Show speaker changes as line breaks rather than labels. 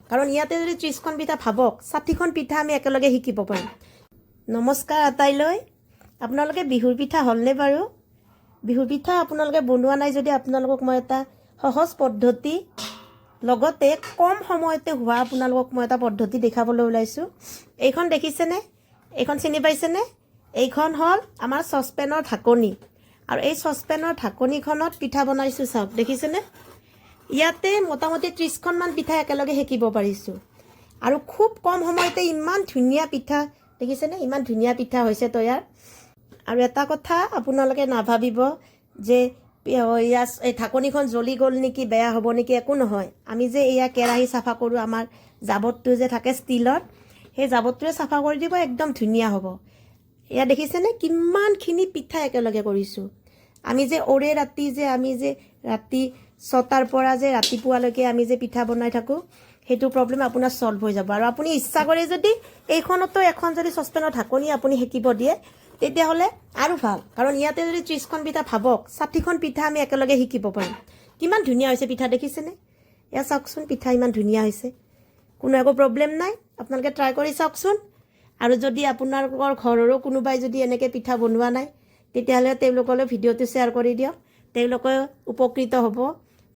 কাৰণ ইয়াতে যদি 30খন পিঠা ভাবক 60খন পিঠা আমি একেলগে শিকিব পাৰিম। নমস্কাৰ আটাইলৈ। আপোনালোকে বিহুৰ পিঠা হ'লনে বাৰু? বিহুৰ পিঠা আপোনালোকে বনোৱা নাই যদি আপোনালোকক মই এটা সহজ পদ্ধতি লগতে কম সময়তে হোৱা আপোনালোকক মই এটা পদ্ধতি দেখাবলৈ ওলাইছোঁ। এইখন দেখিছেনে? এইখন চিনি পাইছেনে? এইখন হ'ল আমাৰ চচপেনৰ ঢাকনি। আৰু এই চচপেনৰ ঢাকনিখনত পিঠা বনাইছোঁ, চাওক দেখিছেনে? ইয়াতে মোটামুটি 30খনমান পিঠা একেলগে সেকিব পাৰিছোঁ। আৰু খুব কম সময়তে ইমান ধুনীয়া পিঠা দেখিছেনে? ইমান ধুনীয়া পিঠা হৈছে তৈয়াৰ। আৰু এটা কথা আপোনালোকে নাভাবিব যে এই ঢাকনিখন জ্বলি গ'ল নেকি, বেয়া হ'ব নেকি, একো নহয়। আমি যে এয়া কেৰাহী চাফা কৰোঁ, আমাৰ জাবতটো যে থাকে ষ্টীলৰ, সেই জাবতটোৱে চাফা কৰি দিব, একদম ধুনীয়া হ'ব। এয়া দেখিছেনে কিমানখিনি পিঠা একেলগে কৰিছোঁ। আমি যে আমি যে ৰাতি 6টাৰ পৰা যে ৰাতিপুৱালৈকে আমি যে পিঠা বনাই থাকোঁ, সেইটো প্ৰব্লেম আপোনাৰ ছল্ভ হৈ যাব। আৰু আপুনি ইচ্ছা কৰি যদি এইখনতো এখন যদি চচপেনৰ ঢাকনি আপুনি সেকিব দিয়ে তেতিয়াহ'লে আৰু ভাল। কাৰণ ইয়াতে যদি 30খন পিঠা ভাবক 60খন পিঠা আমি একেলগে শিকিব পাৰিম। কিমান ধুনীয়া হৈছে পিঠা দেখিছেনে? এয়া চাওকচোন, পিঠা ইমান ধুনীয়া হৈছে, কোনো একো প্ৰব্লেম নাই। আপোনালোকে ট্ৰাই কৰি চাওকচোন। আৰু যদি আপোনালোকৰ ঘৰৰো কোনোবাই যদি এনেকৈ পিঠা বনোৱা নাই তেতিয়াহ'লে তেওঁলোকলৈ ভিডিঅ'টো শ্বেয়াৰ কৰি দিয়ক, তেওঁলোকে উপকৃত হ'ব।